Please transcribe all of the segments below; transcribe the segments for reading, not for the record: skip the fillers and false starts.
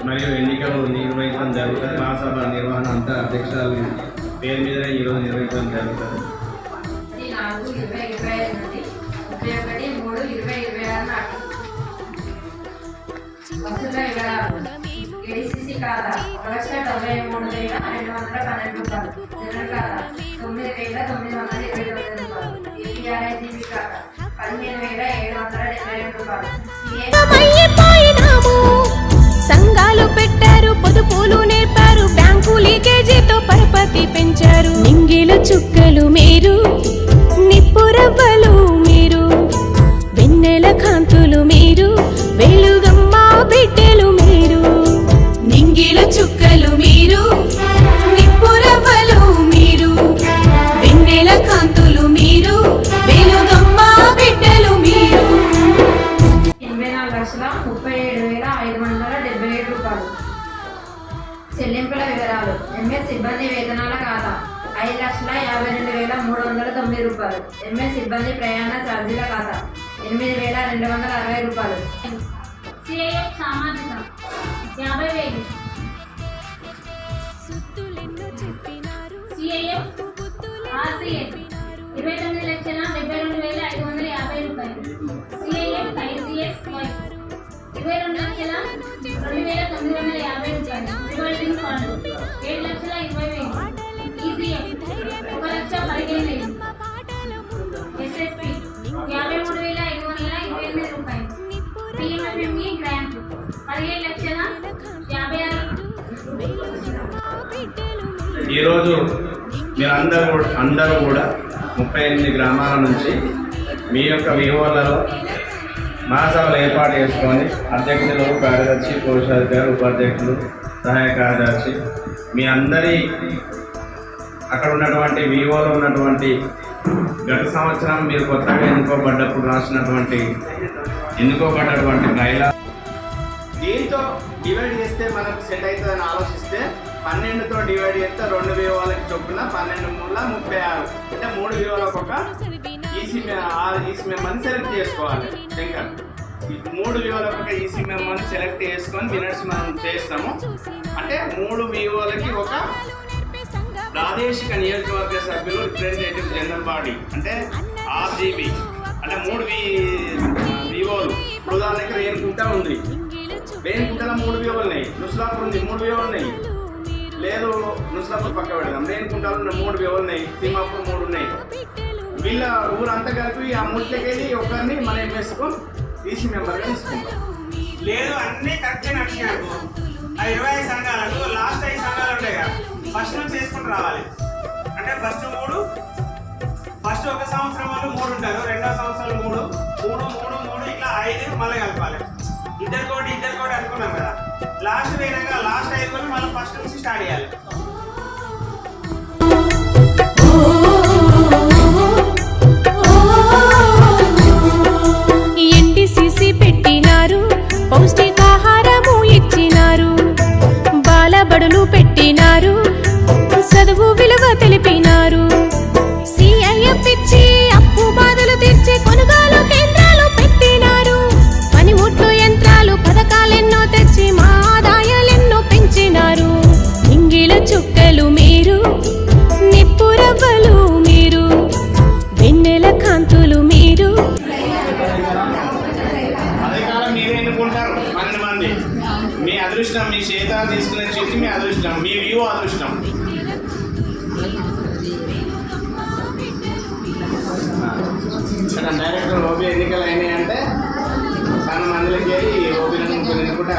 మరియు ఎన్నికలు నిర్వహించడం జరుగుతుంది. మహాసభ నిర్వహణ అంతా అధ్యక్షురాలు పేరు మీదనే ఈరోజు నిర్వహించడం జరుగుతుంది. 4/21/21 ఖాతా 1,93,212 రూపాయలు. జనరల్ ఖాతా 9,929 రూపాయలు. ఏపీఆర్ఐజీబీ ఖాతా 15,772 రూపాయలు. సంఘాలు పెట్టారు, పొదుపులు నేర్పారు, బ్యాంకు లీకేజీతో పరపతి పెంచారు. నింగిలు చుక్కలు మీరు, నిప్పురవ్వలు మీరు, వెన్నెల కాంతులు మీరు, వెలుగమ్మ బిడ్డలు మీరు. నింగిలు చుక్కలు మీరు, నిప్పురవ్వలు మీరు, వెన్నెల కాంతులు మీరు, వెలుగమ్మ బిడ్డలు మీరు. 84,37,577 రూపాయలు. చెల్లింపుల వివరాలు: ఎంఎస్ సిబ్బంది వేతనాల ఖాతా 5,52,309 రూపాయలు. ఎంఎస్ సిబ్బంది ప్రయాణ ఛార్జీల ఖాతా 8,260 రూపాయలు. సిఐఎఫ్ సామాజిక 50,000. సిఐఎఫ్ ఆర్సిఎఫ్ 29,72,550 రూపాయలు. సిఐఎఫ్ ఐసిఎస్ 22,02,950 రూపాయలు. Revolving fund 7,20,000. ఈసీఎఫ్ 1,15,000. ఎస్ఎస్పి 53,528 రూపాయలు. PMFME grant 17,56,000. ఈరోజు మీరు అందరూ కూడా 38 గ్రామాల నుంచి మీ యొక్క వివోలలో మహాసభలు ఏర్పాటు చేసుకొని అధ్యక్షులు, కార్యదర్శి, కోశాధికారులు, ఉపాధ్యక్షులు, సహాయ కార్యదర్శి మీ అందరి అక్కడ ఉన్నటువంటి వివోలో ఉన్నటువంటి గత సంవత్సరం మీరు కొత్తగా ఎన్నుకోబడ్డటువంటి మహిళ దీంతో డివైడ్ చేస్తే మనకు సెట్ అవుతుందని ఆలోచిస్తే 12తో డివైడ్ చేస్తే 2 వివోలకి చొప్పున 12 3 36 అంటే 3 వివోలకు ఒక ఈసీ మెంబర్ని సెలెక్ట్ చేసుకోవాలి. ఇంకా 3 వివోలకు ఒక ఈసీ మెంబర్ని సెలెక్ట్ చేసుకొని మినిట్స్ మనం చేస్తాము. అంటే 3 వివోలకి ఒక ప్రాదేశిక నియోజకవర్గ సభ్యులు రిప్రజెంటేటివ్ జనరల్ బాడీ అంటే ఆర్జీబీ అంటే 3 వివోలు. ఉదాహరణకి రేణుకుంట ఉంది, రేణుకుంటలో 3 వివోలు ఉన్నాయి. నుస్లాపూర్ ఉంది, 3 వివోలు ఉన్నాయి. లేదు నుస్లాపూర్ పక్క పెడదాం, రేణుకుంటలో 3 వివోలు ఉన్నాయి, తిమ్మాపూర్ 3 ఉన్నాయి. వీళ్ళ ఊరంతా కలిపి ఆ 3 ఒకరిని మనం ఏం వేసుకొని ఈసీ మెంబర్గా తీసుకుంటాం. లేదు అన్నీ కరెక్ట్గా నడిచినాడు. ఆ 25 సంఘాలకు లాస్ట్ 5 సంఘాలు ఉంటాయి కదా, ఫస్ట్ నుంచి చేసుకుంటూ రావాలి. అంటే ఫస్ట్ ఒక సంవత్సరం వాళ్ళు 3 ఉంటారు, రెండో సంవత్సరాలు 3 ఇట్లా 5 మళ్ళీ కలపాలి. ఇద్దరు కోటి అనుకున్నాం కదా, లాస్ట్ పోయినాక లాస్ట్ 5 వాళ్ళు మళ్ళీ ఫస్ట్ నుంచి స్టార్ట్ చేయాలి. ఎన్టీసీసీ పెట్టినారు, పౌష్టికాహారము ఇచ్చినారు, బాలబడులు పెట్టినారు, చదువు విలువ తెలిపినారు. సిఐఎఫ్ ఇచ్చి అప్పు బాధలు తీర్చి కొనుగోలు కేంద్రాలు పెట్టినారు. పనిముట్లు యంత్రాలు పథకాలెన్నో తెచ్చి మా ఆదాయాలెన్నో పెంచినారు. ఇంగిల చుక్కలు మీరు, నిప్పురవ్వలు మీరు, వెన్నెల కాంతులు మీరు. మీ అదృష్టం, మీ చేతాలు తీసుకునే చెట్టు మీ అదృష్టం, మీ వ్యూ అదృష్టం. డైరెక్ట్ ఓబీ ఎన్నికలు అయినాయి అంటే చాలా మందికి వెళ్ళి ఓబీలను ఎన్నుకుంటే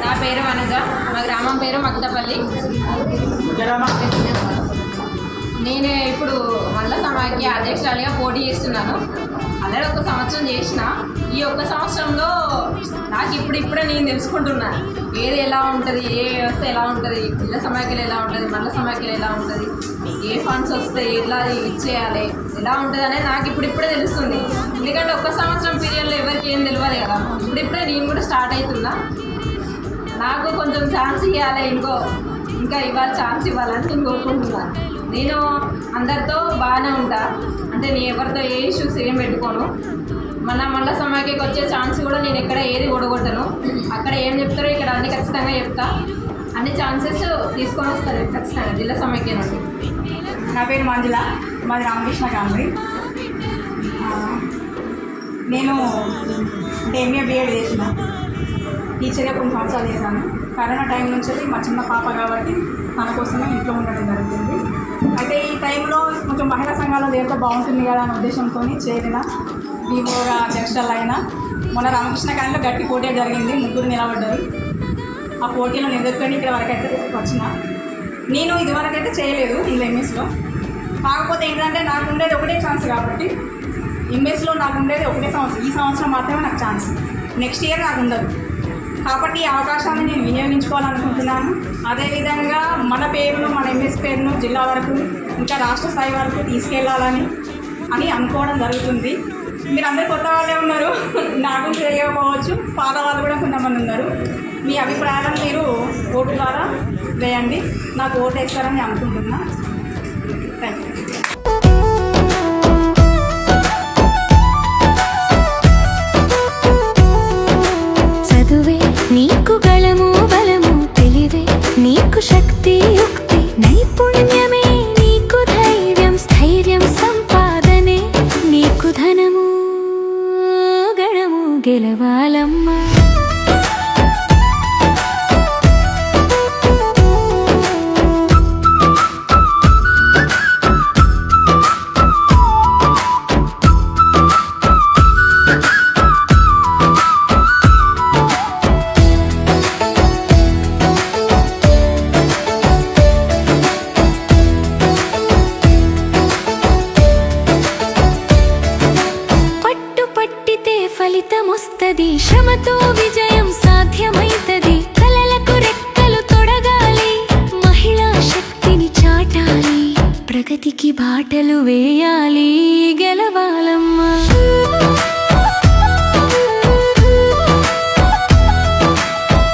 నా పేరు వనజ, మా గ్రామం పేరు మక్తపల్లి. నేను ఇప్పుడు మల్ల సమాఖ్య అధ్యక్షురాలిగా పోటీ చేస్తున్నాను. అలాగే 1 సంవత్సరం చేసిన. ఈ 1 సంవత్సరంలో నాకు ఇప్పుడే నేను తెలుసుకుంటున్నాను ఏది ఎలా ఉంటుంది, ఏ వ్యవస్థ ఎలా ఉంటుంది, పిల్ల సమాఖ్యలు ఎలా ఉంటుంది, మల్ల సమాఖ్యలు ఎలా ఉంటుంది, ఏ ఫండ్స్ వస్తాయి, ఎలా ఇచ్చేయాలి, ఎలా ఉంటుంది అనేది నాకు ఇప్పుడే తెలుస్తుంది. ఎందుకంటే 1 సంవత్సరం పీరియడ్లో ఎవరికి ఏం తెలియదు కదా. ఇప్పుడే నేను కూడా స్టార్ట్ అవుతున్నా. నాకు కొంచెం ఛాన్స్ ఇవ్వాలి, ఇంకా ఇవ్వాలి, ఛాన్స్ ఇవ్వాలని నేను కోరుకుంటున్నాను. నేను అందరితో బాగానే ఉంటా, అంటే నేను ఎవరితో ఏ ఇష్యూస్ ఏం పెట్టుకోను. మళ్ళీ సమాఖ్యకి వచ్చే ఛాన్స్ కూడా నేను ఎక్కడ ఏది ఓడగొట్టను. అక్కడ ఏం చెప్తారో ఇక్కడ అన్ని ఖచ్చితంగా చెప్తా. అన్ని ఛాన్సెస్ తీసుకొని వస్తారు ఖచ్చితంగా జిల్లా సమాఖ్య నుండి. నా పేరు మంజుల, మాది రామకృష్ణ కాంగ్రీ. నేను ఎంఏ బిఎడ్ చేసిన, టీచర్గా కొన్ని సంవత్సరాలు చేశాను. కరోనా టైం నుంచి మా చిన్న పాప కాబట్టి తన కోసమే ఇంట్లో ఉండడం జరుగుతుంది. అయితే ఈ టైంలో కొంచెం మహిళా సంఘాలు చేరితే బాగుంటుంది కదా అనే ఉద్దేశంతో చేరిన వివోగా అధ్యక్షులు అయినా. మొన్న రామకృష్ణ కాంగ్రీలో గట్టి పోటీ జరిగింది, 3 నిలబడ్డారు. ఆ పోటీలో ఎదుర్కొని ఇక్కడ వరకైతే వచ్చిన. నేను ఇదివరకైతే చేయలేదు ఇందులో ఎంఎస్లో. కాకపోతే ఏంటంటే నాకు ఉండేది ఒకటే ఛాన్స్ కాబట్టి ఎంఎస్లో నాకు ఉండేది ఒకటే సంవత్సరం. ఈ సంవత్సరం మాత్రమే నాకు ఛాన్స్, నెక్స్ట్ ఇయర్ నాకు ఉండదు. కాబట్టి ఈ అవకాశాన్ని నేను వినియోగించుకోవాలనుకుంటున్నాను. అదేవిధంగా మన పేరును, మన ఎంఎస్ పేరును జిల్లా వరకు ఇంకా రాష్ట్ర స్థాయి వరకు తీసుకెళ్ళాలని అనుకోవడం జరుగుతుంది. మీరు అందరు కొత్త వాళ్ళే ఉన్నారు, నాకు తెలియకపోవచ్చు, పాత వాళ్ళు కూడా కొంతమంది ఉన్నారు. మీ అభిప్రాయాలను మీరు ఓటు ద్వారా వేయండి, నాకు ఓటు వేస్తారని అనుకుంటున్నా. Thank you. చదువే నీకు గళము బలము, తెలివే నీకు శక్తి యుక్తి, నైపుణ్యమే నీకు ధైర్యం, స్థైర్యం సంపాదనే నీకు ధనము, గణము గెలవాలమ్మా. ఫలితమొస్తది, శ్రమతో విజయం సాధ్యమైతది. కలలకు రెక్కలు తొడగాలి, మహిళా శక్తిని చాటాలి, ప్రగతికి బాటలు వేయాలి, గెలవాలమ్మా.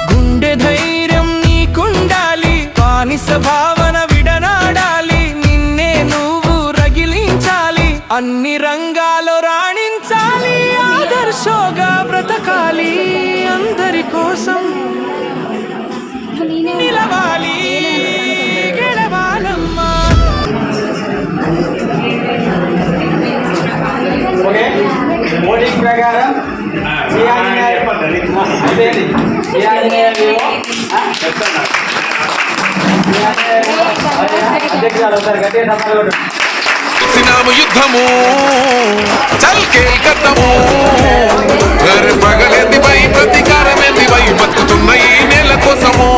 గుండె ధైర్యం నీకుండాలి, బానిస భావన విడనాడాలి, నిన్నే నువ్వు రగిలించాలి, అన్ని రంగాల్లో రాణించాలి, ఆదర్శంగా బ్రతకాలి, అందరి కోసం నిలవాలి, గెలవాలమ్మా. ఓటింగ్ ప్రకారం అధ్యక్షులు అవుతారు. గట్టిగా సమాధానం सिनाम युद्धमु चल खेल कदमु घर पगलेंदी भाई प्रतिकारमेंदी भाई బతుకుతున్న ఈ నేల కోసము.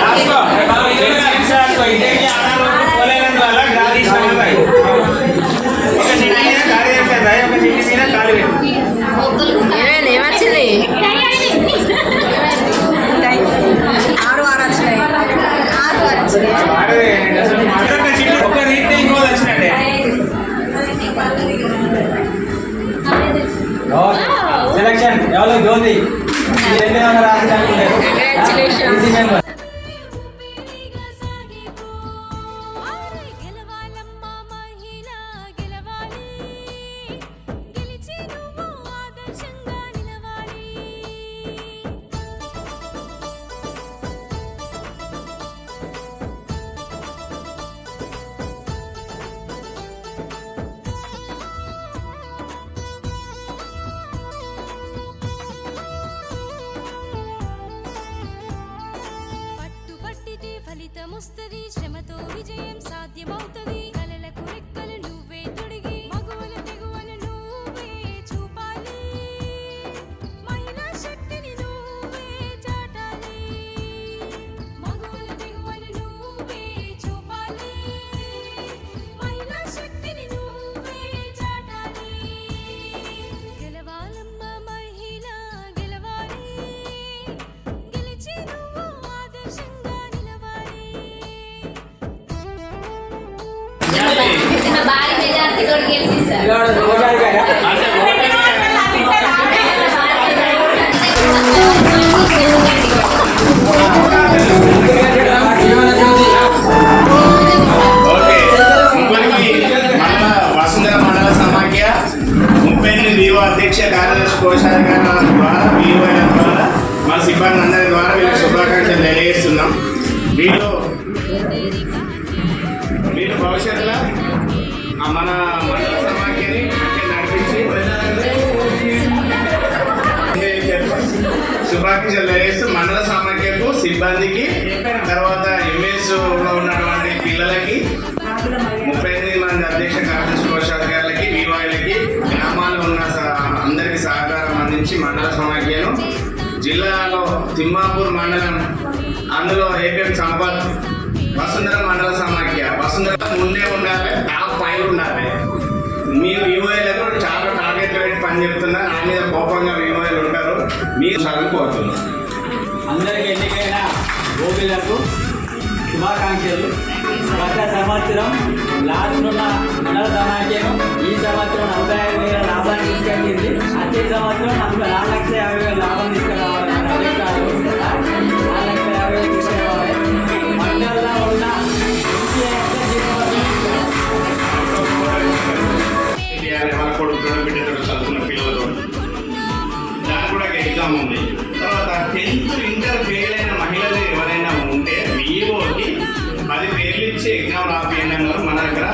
రాసుకో జ్యోతి ఈ రెండు ఏమైనా రాసినట్లేదు. Congratulations. Easy number. గెలవాలమ్మా మహిళ గెలవాలి గెలిచి నువ్వు ఆదర్శంగా నిలవాలి పట్టుబట్టితే ఫలితమొస్తది శ్రమతో విజయం సాధ్యమవుతది కలలకు రెక్కలు నువ్వే తొడిగి మగువల తెగువలు నువ్వే చూపాలి మహిళా శక్తిని నువ్వే చాటాలి మగువల తెగువలు నువ్వే చూపాలి మహిళా శక్తిని నువ్వే చాటాలి గెలవాలమ్మ మహిళ గెలవాలి గెలిచి నువ్వు ఆదర్శంగా నిలవాలి భారీ మెజార్టీ తోటి గెలిపిస్తారు. ఇవాళ రోజాలు కదా. జీవన జ్యోతి. ఓకే ఇప్పటికి మన వసుంధర మండల సమాఖ్య 38 వివో అధ్యక్ష కార్యదర్శి కోశాధికారుల ద్వారా వివోల ద్వారా మన సిబ్బంది అందరి ద్వారా వీళ్ళకి శుభాకాంక్షలు తెలియజేస్తున్నాం. వీళ్ళు భవిష్యత్తులో మన మండల సమాఖ్యని నడిపించి శుభాకాంక్షలు తెలియజేస్తూ మండల సమాఖ్యకు సిబ్బందికి తర్వాత ఎంఎస్ లో ఉన్నటువంటి పిల్లలకి 38 మంది అధ్యక్ష కార్యదర్శి కోశాధికారులకి వివోలకి గ్రామాల్లో ఉన్న అందరికి సహకారం అందించి మండల సమాఖ్యను జిల్లాలో తిమ్మాపూర్ మండలం అందులో ఏపీఎం సంపత్ వసుంధర మండల సమాఖ్య వసుంధర ముందే ఉండాలి, టాప్ 5 ఉండాలి. మీరు వివోలకు చాలా టార్గెట్లు పెట్టి పని చెప్తున్నా, నా మీద కోపంగా వివోలు ఉంటారు. మీరు చదువుకోవచ్చు. అందరికి ఎన్నికైన గోపిలకు శుభాకాంక్షలు. గత సంవత్సరం లాస్ట్ ఉన్న మండల సమాఖ్యను ఈ సంవత్సరం 45,000 లాభాన్ని తీసుకెళ్ళింది. వచ్చే సంవత్సరం 4,50,000 లాభం తీసుకురావాలి. 4,50,000 తీసుకురావాలి. మండలంలో ఉన్న మన కొడుకు బిడ్డతో చదువుకున్న పిల్లలతో దాని కూడా ఎగ్జామ్ ఉంది. తర్వాత 10th ఇంటర్ ఫెయిల్ అయిన మహిళలు ఎవరైనా ఉంటే వివోకి 10 పేర్లు ఇచ్చి ఎగ్జామ్ రాపియండి అన్నారు. మన దగ్గర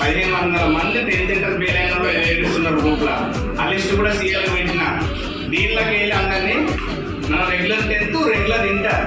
1,500 మంది 10th ఇంటర్ ఫెయిల్ అయిన వాళ్ళు ఏడుస్తున్నారు గ్రూప్లో. ఆ లిస్ట్ కూడా సీఎల్ పెట్టిన. దీంట్లోకి వెళ్ళి అందరినీ మన రెగ్యులర్ 10th రెగ్యులర్ ఇంటర్